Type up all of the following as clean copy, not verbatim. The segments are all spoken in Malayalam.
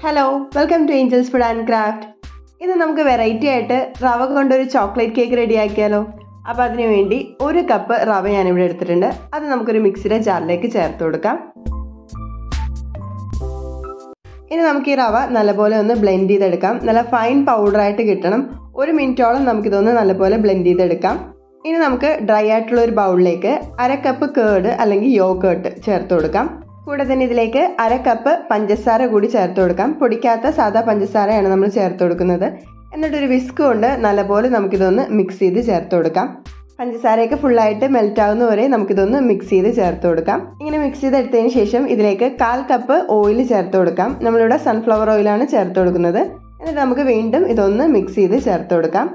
Hello welcome to angels food and craft. ഇത് നമുക്ക് വെറൈറ്റി ആയിട്ട് റവ കൊണ്ടൊരു ചോക്ലേറ്റ് കേക്ക് റെഡിയാക്കിയാലോ. അപ്പോൾ അതിനു വേണ്ടി 1 കപ്പ് റവ ഞാനിവിടെ എടുത്തിട്ടുണ്ട്. അത് നമുക്കൊരു മിക്സിയുടെ ജാറിലേക്ക് ചേർത്ത് കൊടുക്കാം. ഇനി നമുക്ക് ഈ റവ നല്ലപോലെ ഒന്ന് ബ്ലെൻഡ് ചെയ്തെടുക്കാം. നല്ല ഫൈൻ പൗഡറായിട്ട് കിട്ടണം. 1 മിനിറ്റോളം നമുക്കിതൊന്ന് നല്ലപോലെ ബ്ലെൻഡ് ചെയ്തെടുക്കാം. ഇനി നമുക്ക് ഡ്രൈ ആയിട്ടുള്ള ഒരു ബൗളിലേക്ക് 1/2 കപ്പ് കേർഡ് അല്ലെങ്കിൽ യോഗേർട്ട് ചേർത്ത് കൊടുക്കാം. കൂടെ തന്നെ ഇതിലേക്ക് 1/2 കപ്പ് പഞ്ചസാര കൂടി ചേർത്ത് കൊടുക്കാം. പൊടിക്കാത്ത സാധാ പഞ്ചസാരയാണ് നമ്മൾ ചേർത്ത് കൊടുക്കുന്നത്. എന്നിട്ടൊരു വിസ്ക് കൊണ്ട് നല്ലപോലെ നമുക്കിതൊന്ന് മിക്സ് ചെയ്ത് ചേർത്ത് കൊടുക്കാം. പഞ്ചസാരയൊക്കെ ഫുള്ളായിട്ട് മെൽറ്റ് ആവുന്ന വരെ നമുക്കിതൊന്ന് മിക്സ് ചെയ്ത് ചേർത്ത് കൊടുക്കാം. ഇങ്ങനെ മിക്സ് ചെയ്തെടുത്തതിന് ശേഷം ഇതിലേക്ക് 1/4 കപ്പ് ഓയിൽ ചേർത്ത് കൊടുക്കാം. നമ്മളിവിടെ സൺഫ്ലവർ ഓയിലാണ് ചേർത്ത് കൊടുക്കുന്നത്. എന്നിട്ട് നമുക്ക് വീണ്ടും ഇതൊന്ന് മിക്സ് ചെയ്ത് ചേർത്ത് കൊടുക്കാം.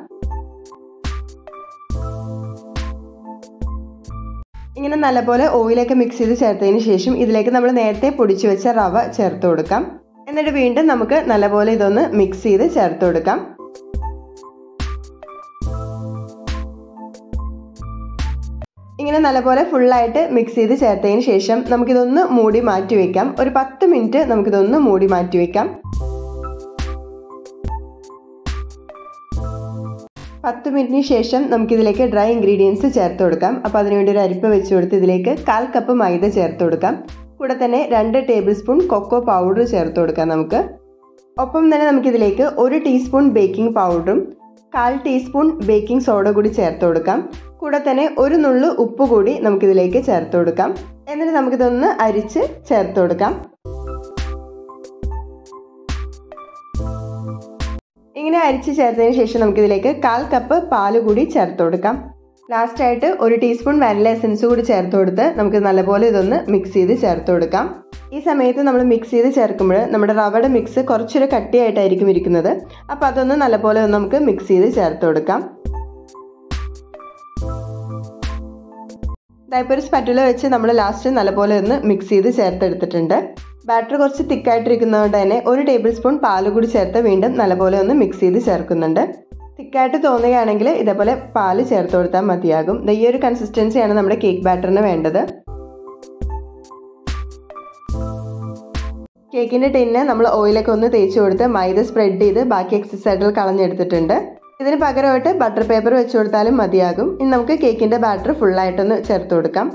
ഇങ്ങനെ നല്ലപോലെ ഓയിലൊക്കെ മിക്സ് ചെയ്ത് ചേർത്തതിന് ശേഷം ഇതിലേക്ക് നമ്മൾ നേരത്തെ പൊടിച്ചു വെച്ച റവ ചേർത്ത് കൊടുക്കാം. എന്നിട്ട് വീണ്ടും നമുക്ക് നല്ലപോലെ ഇതൊന്ന് മിക്സ് ചെയ്ത് ചേർത്ത് കൊടുക്കാം. ഇങ്ങനെ നല്ലപോലെ ഫുള്ളായിട്ട് മിക്സ് ചെയ്ത് ചേർത്തതിന് ശേഷം നമുക്കിതൊന്ന് മൂടി മാറ്റി വെക്കാം. ഒരു 10 മിനിറ്റ് നമുക്കിതൊന്ന് മൂടി മാറ്റി വെക്കാം. 10 മിനിറ്റിന് ശേഷം നമുക്കിതിലേക്ക് ഡ്രൈ ഇൻഗ്രീഡിയൻസ് ചേർത്ത് കൊടുക്കാം. അപ്പോൾ അതിനുവേണ്ടി ഒരു അരിപ്പ വെച്ച് കൊടുത്ത് ഇതിലേക്ക് 1/4 കപ്പ് മൈദ ചേർത്ത് കൊടുക്കാം. കൂടെ തന്നെ 2 ടേബിൾ സ്പൂൺ കൊക്കോ പൗഡർ ചേർത്ത് കൊടുക്കാം നമുക്ക്. ഒപ്പം തന്നെ നമുക്കിതിലേക്ക് 1 ടീസ്പൂൺ ബേക്കിംഗ് പൗഡറും 1/4 ടീസ്പൂൺ ബേക്കിംഗ് സോഡ കൂടി ചേർത്ത് കൊടുക്കാം. കൂടെ തന്നെ 1 നുള്ളു ഉപ്പ് കൂടി നമുക്കിതിലേക്ക് ചേർത്ത് കൊടുക്കാം. എന്നിട്ട് നമുക്കിതൊന്ന് അരിച്ച് ചേർത്ത് കൊടുക്കാം. ഇങ്ങനെ അരിച്ച് ചേർത്തതിന് ശേഷം നമുക്കിതിലേക്ക് 1/4 കപ്പ് പാല് കൂടി ചേർത്ത് കൊടുക്കാം. ലാസ്റ്റായിട്ട് 1 ടീസ്പൂൺ വാനില എസൻസ് കൂടി ചേർത്ത് കൊടുത്ത് നമുക്ക് നല്ലപോലെ ഇതൊന്ന് മിക്സ് ചെയ്ത് ചേർത്ത് കൊടുക്കാം. ഈ സമയത്ത് നമ്മൾ മിക്സ് ചെയ്ത് ചേർക്കുമ്പോൾ നമ്മുടെ റവയുടെ മിക്സ് കുറച്ചൊരു കട്ടിയായിട്ടായിരിക്കും ഇരിക്കുന്നത്. അപ്പോൾ അതൊന്ന് നല്ലപോലെ ഒന്ന് നമുക്ക് മിക്സ് ചെയ്ത് ചേർത്ത് കൊടുക്കാം. ഇപ്പോൾ ഒരു സ്പാറ്റുല വെച്ച് നമ്മൾ ലാസ്റ്റ് നല്ലപോലെ ഒന്ന് മിക്സ് ചെയ്ത് ചേർത്തെടുത്തിട്ടുണ്ട്. ബാറ്റർ കുറച്ച് തിക്കായിട്ടിരിക്കുന്നതുകൊണ്ട് തന്നെ 1 ടേബിൾ സ്പൂൺ പാല് കൂടി ചേർത്ത് വീണ്ടും നല്ലപോലെ ഒന്ന് മിക്സ് ചെയ്ത് ചേർക്കുന്നുണ്ട്. തിക്കായിട്ട് തോന്നുകയാണെങ്കിൽ ഇതേപോലെ പാല് ചേർത്ത് കൊടുത്താൽ മതിയാകും. ഈ ഒരു കൺസിസ്റ്റൻസിയാണ് നമ്മുടെ കേക്ക് ബാറ്ററിന് വേണ്ടത്. കേക്കിൻ്റെ ടിന്ന് നമ്മൾ ഓയിലൊക്കെ ഒന്ന് തേച്ച് കൊടുത്ത് മൈദ സ്പ്രെഡ് ചെയ്ത് ബാക്കി എക്സസ് ആയിട്ടുള്ള കളഞ്ഞെടുത്തിട്ടുണ്ട്. ഇതിന് പകരമായിട്ട് ബട്ടർ പേപ്പർ വെച്ച് കൊടുത്താലും മതിയാകും. ഇനി നമുക്ക് കേക്കിൻ്റെ ബാറ്റർ ഫുള്ളായിട്ടൊന്ന് ചേർത്ത് കൊടുക്കാം.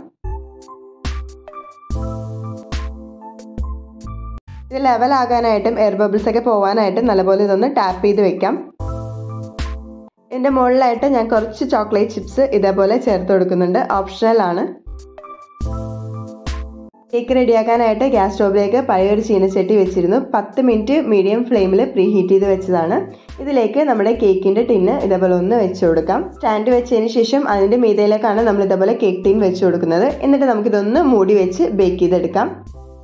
ഇത് ലെവലാകാനായിട്ടും എയർ ബബിൾസ് ഒക്കെ പോകാനായിട്ടും നല്ലപോലെ ഇതൊന്ന് ടാപ്പ് ചെയ്ത് വെക്കാം. ഇതിൻ്റെ മുകളിലായിട്ട് ഞാൻ കുറച്ച് ചോക്ലേറ്റ് ചിപ്സ് ഇതേപോലെ ചേർത്ത് കൊടുക്കുന്നുണ്ട്. ഓപ്ഷണൽ ആണ്. കേക്ക് റെഡിയാക്കാനായിട്ട് ഗ്യാസ് സ്റ്റോവിലേക്ക് പഴയൊരു ചീനച്ചട്ടി വെച്ചിരുന്നു. 10 മിനിറ്റ് മീഡിയം ഫ്ലെയിമിൽ പ്രീ ഹീറ്റ് ചെയ്ത് വെച്ചതാണ്. ഇതിലേക്ക് നമ്മുടെ കേക്കിൻ്റെ ടിന്ന് ഇതേപോലെ ഒന്ന് വെച്ച് കൊടുക്കാം. സ്റ്റാൻഡ് വെച്ചതിന് ശേഷം അതിൻ്റെ മീതയിലേക്കാണ് നമ്മൾ ഇതേപോലെ കേക്ക് ടിൻ വെച്ച് കൊടുക്കുന്നത്. എന്നിട്ട് നമുക്കിതൊന്ന് മൂടി വെച്ച് ബേക്ക് ചെയ്തെടുക്കാം.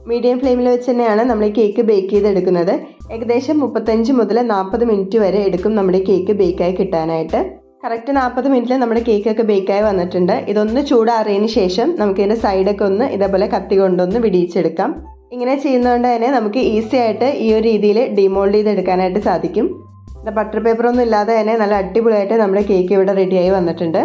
മീഡിയം ഫ്ലെയിമിൽ വെച്ച് തന്നെയാണ് നമ്മൾ ഈ കേക്ക് ബേക്ക് ചെയ്തെടുക്കുന്നത്. ഏകദേശം 35 മുതൽ 40 മിനിറ്റ് വരെ എടുക്കും നമ്മുടെ കേക്ക് ബേക്കായി കിട്ടാനായിട്ട്. കറക്റ്റ് 40 മിനിറ്റിൽ നമ്മുടെ കേക്കൊക്കെ ബേക്കായി വന്നിട്ടുണ്ട്. ഇതൊന്ന് ചൂടാറിയതിന് ശേഷം നമുക്ക് ഇതിൻ്റെ സൈഡൊക്കെ ഒന്ന് ഇതേപോലെ കത്തി കൊണ്ടൊന്ന് വിടിയിച്ചെടുക്കാം. ഇങ്ങനെ ചെയ്യുന്നതുകൊണ്ട് തന്നെ നമുക്ക് ഈസി ആയിട്ട് ഈ ഒരു രീതിയിൽ ഡിമോൾഡ് ചെയ്തെടുക്കാനായിട്ട് സാധിക്കും. ബട്ടർ പേപ്പറൊന്നും ഇല്ലാതെ തന്നെ നല്ല അടിപൊളിയായിട്ട് നമ്മുടെ കേക്ക് ഇവിടെ റെഡിയായി വന്നിട്ടുണ്ട്.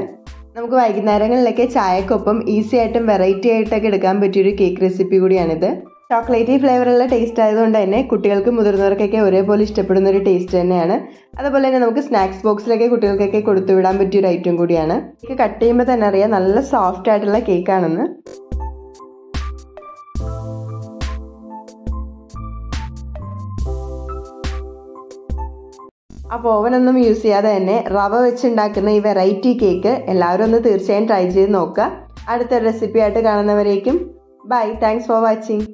നമുക്ക് വൈകുന്നേരങ്ങളിലൊക്കെ ചായക്കൊപ്പം ഈസി ആയിട്ടും വെറൈറ്റി ആയിട്ടൊക്കെ എടുക്കാൻ പറ്റിയൊരു കേക്ക് റെസിപ്പി കൂടിയാണിത്. ചോക്ലേറ്റി ഫ്ലേവറുള്ള ടേസ്റ്റ് ആയതുകൊണ്ട് തന്നെ കുട്ടികൾക്കും മുതിർന്നവർക്കൊക്കെ ഒരേപോലെ ഇഷ്ടപ്പെടുന്ന ഒരു ടേസ്റ്റ് തന്നെയാണ്. അതുപോലെ തന്നെ നമുക്ക് സ്നാക്സ് ബോക്സിലൊക്കെ കുട്ടികൾക്കൊക്കെ കൊടുത്തുവിടാൻ പറ്റിയൊരു ഐറ്റം കൂടിയാണ്. കേക്ക് കട്ട് ചെയ്യുമ്പോൾ തന്നെ അറിയാം നല്ല സോഫ്റ്റ് ആയിട്ടുള്ള കേക്കാണെന്ന്. അപ്പോൾ ഓവനൊന്നും യൂസ് ചെയ്യാതെ തന്നെ റവ വെച്ചുണ്ടാക്കുന്ന ഈ വെറൈറ്റി കേക്ക് എല്ലാവരും ഒന്ന് തീർച്ചയായും ട്രൈ ചെയ്ത് നോക്കുക. അടുത്ത റെസിപ്പി ആയിട്ട് കാണുന്നവരേക്കും ബൈ. Thanks for watching.